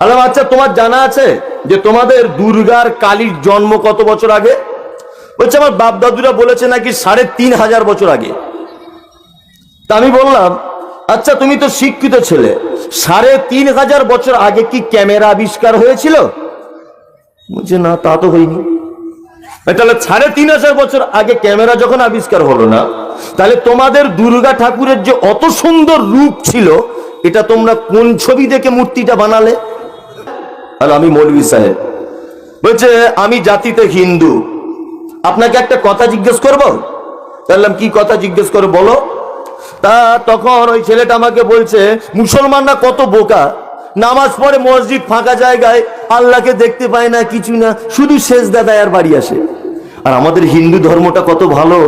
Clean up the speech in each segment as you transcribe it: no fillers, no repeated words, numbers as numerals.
আলাম আচ্ছা, তোমার জানা আছে যে তোমাদের দুর্গার কালীর জন্ম কত বছর আগে? বলছে আমার বাপ দাদুরা বলেছে নাকি ৩৫০০ বছর আগে। তা আমি বললাম আচ্ছা তুমি তো শিক্ষিত ছেলে, ৩৫০০ বছর আগে কি ক্যামেরা আবিষ্কার হয়েছিল? বলছে না, তা তো হয়নি। তাহলে ৩৫০০ বছর আগে ক্যামেরা যখন আবিষ্কার হলো না, তাহলে তোমাদের দুর্গা ঠাকুরের যে অত সুন্দর রূপ ছিল, এটা তোমরা কোন ছবি দেখে মূর্তিটা বানালে? আর আমি মৌলভী সাহেব। বলছে আমি জাতিতে হিন্দু, আপনাকে একটা কথা জিজ্ঞেস করবো। বললাম কি কথা জিজ্ঞেস করো, বলো। তা তখন ওই ছেলেটা আমাকে বলছে মুসলমানরা কত বোকা, নামাজ পড়ে মসজিদ ফাঁকা জায়গায়, আল্লাহকে দেখতে পায় না, কিছু না, শুধু সেজদা দেয় আর বাড়ি আসে। আর আমাদের হিন্দু ধর্মটা কত ভালো,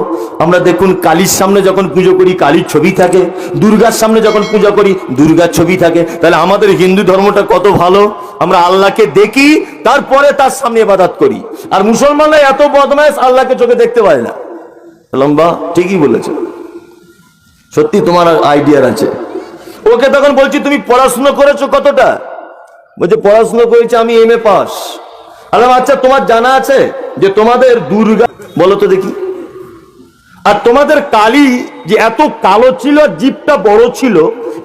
আমরা দেখুন কালীর সামনে যখন পুজো করি কালীর ছবি থাকে, দুর্গার সামনে যখন পূজা করি দুর্গার ছবি থাকে। তাহলে আমাদের হিন্দু ধর্মটা কত ভালো, আমরা আল্লাহকে দেখি তারপরে তার সামনে ইবাদত করি। আর মুসলমানরা এত বদমাইশ, আল্লাহকে চোখে দেখতে পায় না। লম্বা ঠিকই বলেছে, সত্যি তোমার আইডিয়ার আছে। ওকে তখন বলছি তুমি পড়াশোনা করেছো কতটা? বলছে পড়াশোনা করেছি আমি MA পাস। আলাম আচ্ছা তোমার জানা আছে যে তোমাদের দুর্গা, বলো তো দেখি, আর তোমাদের কালী যে এত কালো ছিল আর জিভটা বড় ছিল,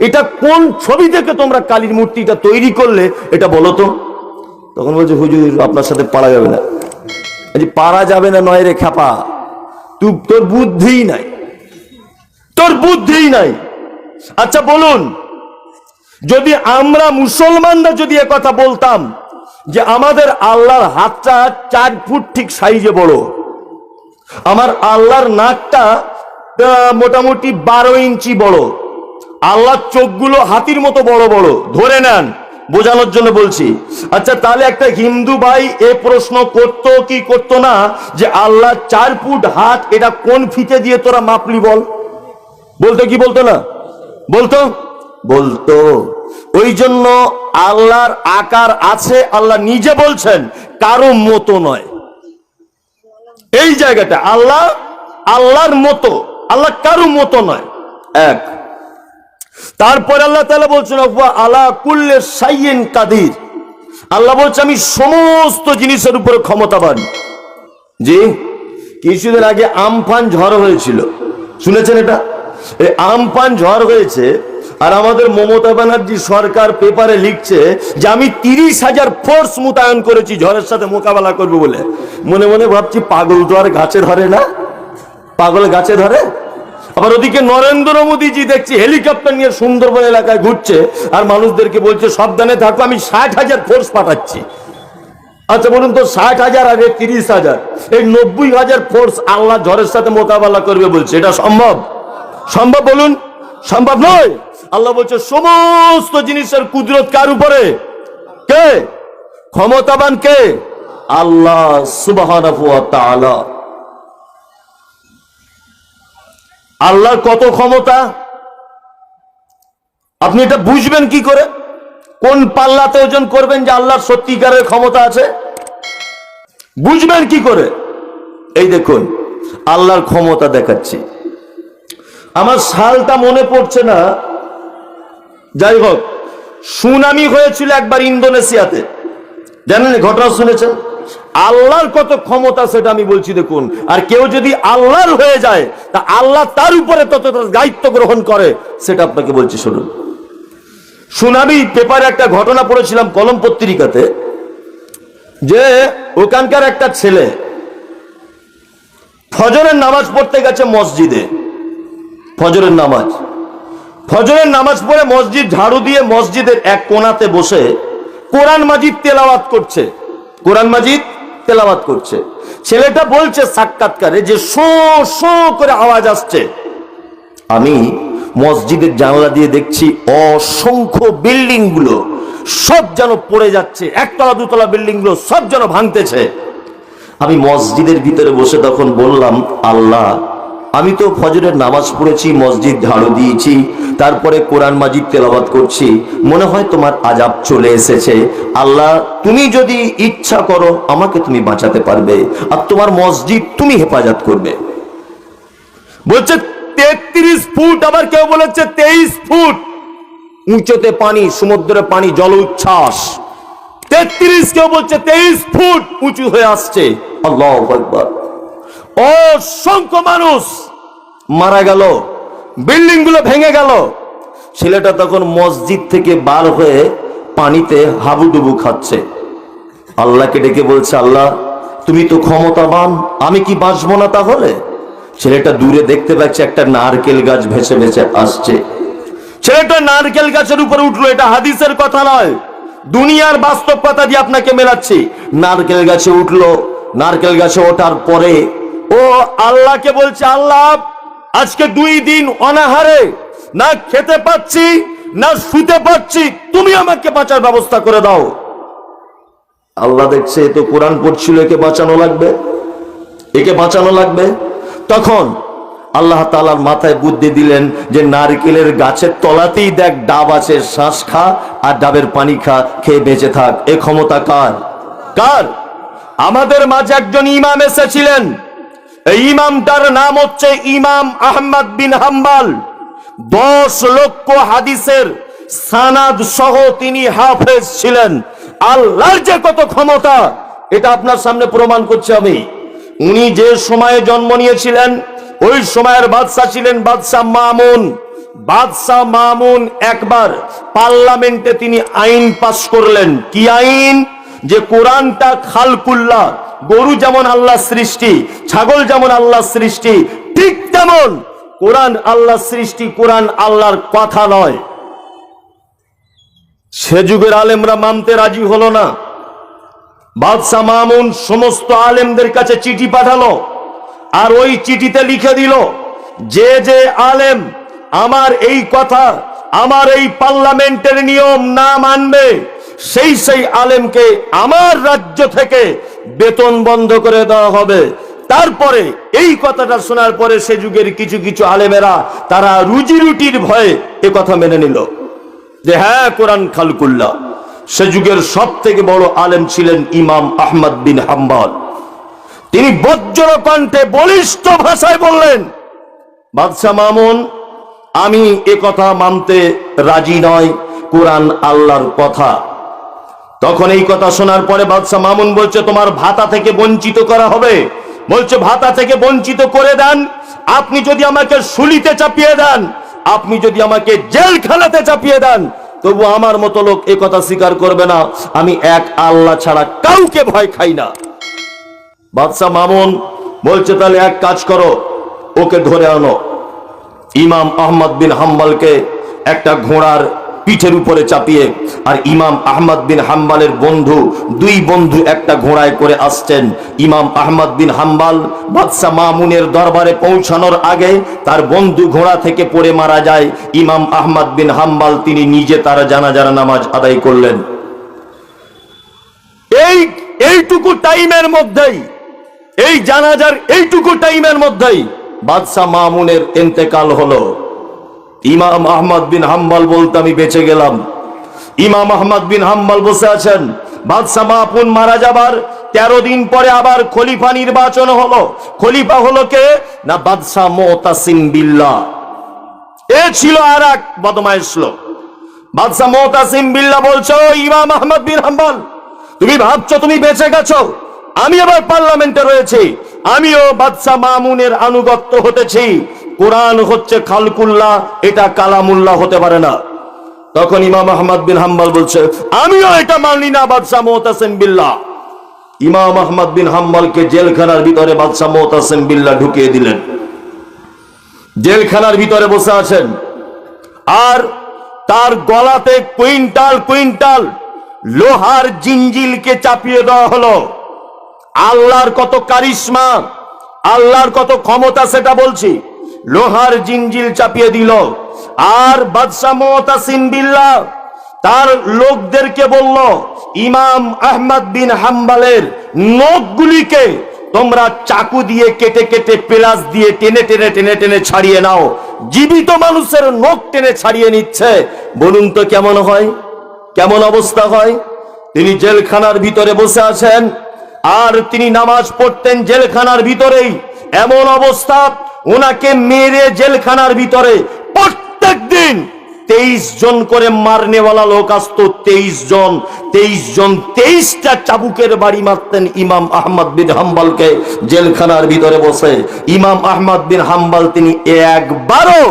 এটা কোন ছবি থেকে তোমরা কালীর মূর্তিটা তৈরি করলে, এটা বলো তো। তখন বলছে হুজুর আপনার সাথে পারা যাবে না। পারা যাবে না নয় রে খ্যাপা, তোর বুদ্ধিই নাই, তোর বুদ্ধিই নাই। আচ্ছা বলুন, যদি আমরা মুসলমানরা যদি কথা বলতাম যে আমাদের আল্লাহর হাতটা 4 ফুট ঠিক সাইজে বড়, আমার আল্লাহর নাকটা মোটামুটি 12 ইঞ্চি বড়, আল্লাহর চোখগুলো হাতির মতো বড় বড়, ধরে নেন বোঝানোর জন্য বলছি। আচ্ছা তাহলে একটা হিন্দু ভাই এ প্রশ্ন করতো কি করতো না যে আল্লাহ 4 ফুট হাত, এটা কোন ফিতে দিয়ে তোরা মাপলি বল? বলতো কি বলতো না? বলতো, বলতো। ওই জন্য আল্লাহর আকার আছে, আল্লাহ নিজে বলছেন কারো মতো নয়। এই জায়গাটা আল্লাহ আল্লাহর মতো, আল্লাহ কারো মতো নয়। এক, তারপর আল্লাহ তাআলা বলছেন আলা কুল্লি শাইইন কাদির, আল্লাহ বলছে আমি সমস্ত জিনিসের উপরে ক্ষমতাবান। জি, কিছুদিন আগে আমফান ঝড় হয়েছিল, শুনেছেন এটা? এই আমফান ঝড় হয়েছে, আর আমাদের মমতা ব্যানার্জি সরকার পেপারে লিখছে যে আমি 30,000 ফোর্স মোতায়েন করেছি ঝড়ের সাথে মোকাবেলা করবো বলে। মনে মনে ভাবছি পাগল তো আর গাছে ধরে না, পাগল গাছে ধরে? আবার ওদিকে নরেন্দ্র মোদীজি দেখছি হেলিকপ্টার নিয়ে সুন্দরবন এলাকায় ঘুরছে আর মানুষদেরকে বলছে সাবধানে থাকো, আমি 60,000 ফোর্স পাঠাচ্ছি। আচ্ছা বলুন তো, 60,000 আগে 30,000, এই 90,000 ফোর্স আল্লাহ ঝড়ের সাথে মোকাবেলা করবে বলছে, এটা সম্ভব? সম্ভব বলুন? সম্ভব নয়। আল্লাহ বলছে সমস্ত জিনিসের কুদরত কার উপরে? কে ক্ষমতাবান? কে? আল্লাহ সুবহানাহু ওয়া তাআলা। আল্লাহর কত ক্ষমতা, আপনি এটা বুঝবেন কি করে? কোন পাল্লাতে ওজন করবেন যে আল্লাহর সত্যিকারের ক্ষমতা আছে? বুঝবেন কি করে? এই দেখুন আল্লাহর ক্ষমতা দেখাচ্ছি। আমার সালটা মনে পড়ছে না, যাই হোক, সুনামি হয়েছিল একবার ইন্দোনেশিয়াতে, জানেন ঘটনা শুনেছেন? আল্লাহর কত ক্ষমতা সেটা আমি বলছি দেখুন। আর কেউ যদি আল্লাহর হয়ে যায় তা আল্লাহ তার উপরে ততটা দায়িত্ব গ্রহণ করে, সেটা আপনাকে বলছি শুনুন। সুনামি পেপারে একটা ঘটনা পড়েছিলাম কলম পত্রিকাতে, যে ওখানকার একটা ছেলে ফজরের নামাজ পড়তে গেছে মসজিদে। ফজরের নামাজ পড়ে মসজিদ ঝাড়ু দিয়ে মসজিদের এক কোণাতে বসে কোরআন মাজিদ তেলাওয়াত করছে। কোরআন মাজিদ তেলাওয়াত করছে। ছেলেটা বলছে সাক্ষাৎকারে যে শো শো করে আওয়াজ আসছে। আমি মসজিদের জানলা দিয়ে দেখছি অসংখ্য বিল্ডিং গুলো সব যেন পড়ে যাচ্ছে, একতলা দুতলা বিল্ডিং গুলো সব যেন ভাঙতেছে। আমি মসজিদের ভিতরে বসে তখন বললাম, আল্লাহ আমি তো ফজরের নামাজ পড়েছি, মসজিদ ঝাড়ু দিয়েছি, তারপরে কোরআন মাজিদ তেলাওয়াত করছি, মনে হয় তোমার আযাব চলে এসেছে। আল্লাহ তুমি যদি ইচ্ছা করো আমাকে তুমি বাঁচাতে পারবে, আর তোমার মসজিদ তুমি হেফাজত করবে। বলছে 33 ফুট, আবার কেউ বলেছে 23 ফুট উঁচুতে পানি, সমুদ্রে পানি, জল উচ্ছ্বাস, 33, কেউ বলছে 23 ফুট উঁচু হয়ে আসছে। আল্লাহু আকবার। অসংখ্য মানুষ মারা গেল, বিল্ডিং গুলো ভেঙে গেল। ছেলেটা তখন মসজিদ থেকে বার হয়ে পানিতে হাবুডুবু খাচ্ছে। আল্লাহকে ডেকে বলছে, আল্লাহ তুমি তো ক্ষমতাবান, আমি কি বাঁচবো না তাহলে? ছেলেটা দূরে দেখতে পাচ্ছে একটা নারকেল গাছ ভেসে ভেসে আসছে। ছেলেটা নারকেল গাছের উপরে উঠলো। এটা হাদিসের কথা নয়, দুনিয়ার বাস্তব কথা দিয়ে আপনাকে মেলাচ্ছি। নারকেল গাছে উঠলো। নারকেল গাছে ওঠার পরে ও আল্লাহকে বলছে, আল্লাহ আজকে 2 দিন অনাহারে, না খেতে পাচ্ছি না শুতে পাচ্ছি, তুমি আমাকে বাঁচার ব্যবস্থা করে দাও। আল্লাহ দেখছে এ তো কোরআন পড়ছিল, একে বাঁচানো লাগবে, একে বাঁচানো লাগবে। তখন আল্লাহ তাআলার মাথায় বুদ্ধি দিলেন যে নারকেলের গাছের তলাতেই দেখ ডাব আছে, শ্বাস খা আর ডাবের পানি খা, খেয়ে বেঁচে থাক। এ ক্ষমতা কার? কার? আমাদের মাঝে একজন ইমাম এসেছিলেন। এই ইমামটার নাম হচ্ছে ইমাম আহমদ বিন হাম্বল। 10 লক্ষ হাদিসের সানাদ সহ তিনি হাফেজ ছিলেন। আল্লাহর যে কত ক্ষমতা এটা আপনার সামনে প্রমাণ করছি আমি। উনি যে সময়ে জন্ম নিয়েছিলেন ওই সময়ের বাদশা ছিলেন বাদশা মামুন। বাদশা মামুন একবার পার্লামেন্টে তিনি আইন পাস করলেন। কি আইন? যে কোরআনটা খালকুল্লাহ, গরু যেমন আল্লাহ সৃষ্টি, ছাগল যেমন আল্লাহ সৃষ্টি, ঠিক তেমন কোরআন আল্লাহ সৃষ্টি, কোরআন আল্লাহর কথা নয়। সে যুগের আলেমরা মানতে রাজি হলো না। বাদশা মামুন সমস্ত আলেমদের কাছে চিঠি পাঠালো, আর ওই চিঠিতে লিখে দিল যে যে আলেম আমার এই কথা, আমার এই পার্লামেন্টের নিয়ম না মানবে, সেই সেই আলেমকে আমার রাজ্য থেকে বেতন বন্ধ করে দেওয়া হবে। তারপরে এই কথাটা শোনার পরে সে যুগের কিছু কিছু আলেমেরা তারা রুজি রুটির ভয়ে এ কথা মেনে নিল যে হ্যাঁ কোরআন খালকুল্লাহ। সে যুগের সব থেকে বড় আলেম ছিলেন ইমাম আহমদ বিন হাম্বল। তিনি বজ্র কণ্ঠে বলিষ্ঠ ভাষায় বললেন, বাদশা মামুন আমি এ কথা মানতে রাজি নয়, কোরআন আল্লাহর কথা। তখন এই কথা শোনার পরে বাদশা মামুন বলছে তোমার ভাতা থেকে বঞ্চিত করা হবে। বলছে ভাতা থেকে বঞ্চিত করে দেন, আপনি যদি আমাকে শুলিতে চাপিয়ে দেন, আপনি যদি আমাকে জেলখানাতে চাপিয়ে দেন, তবু আমার মতো লোক এ কথা স্বীকার করবে না আমি এক আল্লাহ ছাড়া কাউকে ভয় খাই না। বাদশা মামুন বলছে তাহলে এক কাজ করো, ওকে ধরে আনো। ইমাম আহমদ বিন হাম্বলকে একটা ঘোড়ার পিঠের উপরে চাপিয়ে, আর ইমাম আহমদ বিন হাম্বলের বন্ধু, 2 বন্ধু একটা ঘোড়ায় করে আসছেন। ইমাম আহমদ বিন হাম্বল বাদশা মামুনের দরবারে পৌঁছানোর আগে তার বন্ধু ঘোড়া থেকে পড়ে মারা যায়। ইমাম আহমদ বিন হাম্বল তিনি নিজে তার জানাজার নামাজ আদায় করলেন। এইটুকু টাইমের মধ্যেই, এই জানাজার এইটুকু টাইমের মধ্যেই বাদশা মামুনের ইন্তেকাল হলো। ইমাম আহমদ বিন হাম্বল বলতে আমি বেঁচে গেলাম। ইমাম আহমদ বিন হাম্বল বসে আছেন। বাদশা মামুন মারা যাবার 13 দিন পরে আবার খলিফা নির্বাচন হলো। খলিফা হলো কে? না বাদশা মুতাসিম বিল্লাহ। এ ছিল আর এক বদমাইশ লোক। বাদশা মুতাসিম বিল্লাহ বলছে, ও ইমাম আহমদ বিন হাম্বল, তুমি ভাবছো তুমি বেঁচে গেছো, আমি আবার পার্লামেন্টে রয়েছি, আমিও বাদশা মামুনের আনুগত্য হতেছি। কোরআন হচ্ছে খালকুল্লাহ, এটা কালামুল্লাহ হতে পারে না। তখন ইমাম আহমদ বিন হাম্বল বলছে আমিও এটা মানি না বাদশা মুতাসিম বিল্লাহ। ইমাম আহমদ বিন হাম্বলকে জেলখানার ভিতরে বাদশা মুতাসিম বিল্লাহ ঢুকিয়ে দিলেন। জেলখানার ভিতরে বসে আছেন, আর তার গলাতে কুইন্টাল কুইন্টাল লোহার জিঞ্জিলকে চাপিয়ে দেওয়া হলো। আল্লাহর কত কারিশমা, আল্লাহর কত ক্ষমতা সেটা বলছি। লোহার জিঞ্জিল চাপিয়ে দিল, আর বাদশা মুতাসিম বিল্লাহ তার লোকদেরকে বলল ইমাম আহমদ বিন হাম্বলের নখগুলিকে তোমরা চাকু দিয়ে কেটে কেটে পেলাস দিয়ে টেনে টেনে টেনে টেনে ছাড়িয়ে নাও। জীবিত মানুষের নখ টেনে ছাড়িয়ে নিচ্ছে, বলুন তো কেমন হয়, কেমন অবস্থা হয়? তিনি জেলখানার ভিতরে বসে আছেন, আর তিনি নামাজ পড়তেন জেলখানার ভিতরেই। এমন অবস্থা ওনাকে মেরে জেলখানার ভিতরে প্রত্যেক দিন 23 জন করে মারনেওয়ালা লোক আসতো, 23 জন 23টা চাবুকের বাড়ি মারতেন ইমাম আহমদ বিন হাম্বলকে জেলখানার ভিতরে বসে। ইমাম আহমদ বিন হাম্বল তিনি একবারও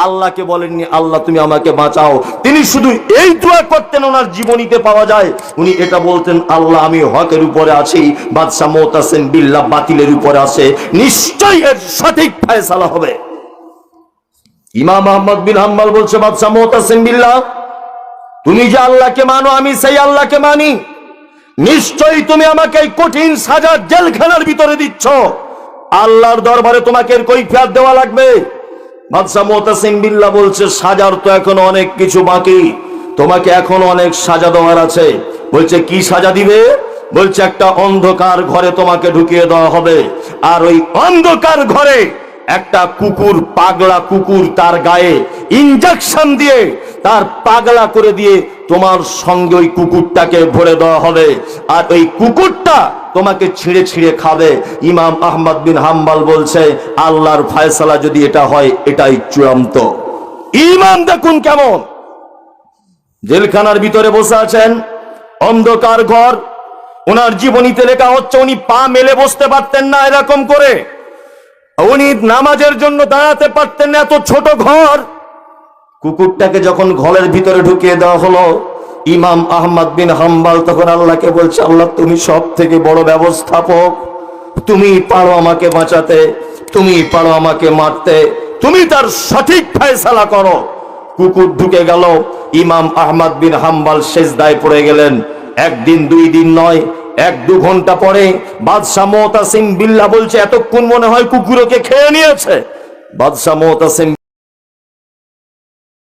আল্লাহকে বলেননি আল্লাহ তুমি আমাকে বাঁচাও, তিনি শুধু এই দোয়া করতেন, ওনার জীবনীতে পাওয়া যায়। উনি এটা বলতেন, আল্লাহ আমি হকের উপরে আছি, বাদশা মুতাসিম বিল্লাহ বাতিলের উপরে আছে, নিশ্চয়ই এর সঠিক ফয়সালা হবে। ইমাম আহমদ বিন হাম্বল বলছে, বাদশা মুতাসিম বিল্লাহ তুমি যে আল্লাহকে মানো আমি সেই আল্লাহকে মানি, নিশ্চয়ই তুমি আমাকে এই কঠিন সাজা জেলখানার ভিতরে দিচ্ছ, আল্লাহর দরবারে তোমাকে এর কৈফিয়ত দেওয়া লাগবে। বাদশা মুতাসিম বিল্লাহ বলছে, সাজার তো এখনো অনেক কিছু বাকি, তোমাকে এখনো অনেক সাজা দেওয়ার আছে। বলছে কি সাজা দিবে? বলছে একটা অন্ধকার ঘরে তোমাকে ঢুকিয়ে দেওয়া হবে, আর ওই অন্ধকার ঘরে একটা কুকুর, পাগলা কুকুর, তার গায়ে ইনজেকশন দিয়ে তার পাগলা করে দিয়ে তোমার সঙ্গে ওই কুকুরটাকে ভরে দেওয়া হবে, আর ওই কুকুরটা তোমাকে ছিঁড়ে ছিঁড়ে খাবে। ইমাম আহমদ বিন হাম্বল বলছে, আল্লাহর ফয়সালা যদি এটা হয় এটাই চূড়ান্ত। ইমাম দেখুন কেমন, জেলখানার ভিতরে বসে আছেন, অন্ধকার ঘর, ওনার জীবনীতে লেখা হচ্ছে উনি পা মেলে বসতে পারতেন না এরকম করে, উনি নামাজের জন্য দাঁড়াতে পারতেন না, এত ছোট ঘর। কুকুরটাকে যখন ঘরের ভিতরে ঢুকিয়ে দেওয়া হলো, ইমাম আহমদ বিন হাম্বল তখন আল্লাহকে বলছে, আল্লাহ তুমি সব থেকে বড় ব্যবস্থাপক, তুমি পারো আমাকে বাঁচাতে, তুমি পারো আমাকে মারতে, তুমি তার সঠিক ফয়সালা করো। কুকুর ঢুকে গেল, ইমাম আহমদ বিন হাম্বল সেজদায় পড়ে গেলেন। একদিন 2 দিন নয়, 1-2 ঘন্টা পরে বাদশা মুতাসিম বিল্লাহ বলছে, এতক্ষণ মনে হয় কুকুরকে খেয়ে নিয়েছে। বাদশা মুতাসিম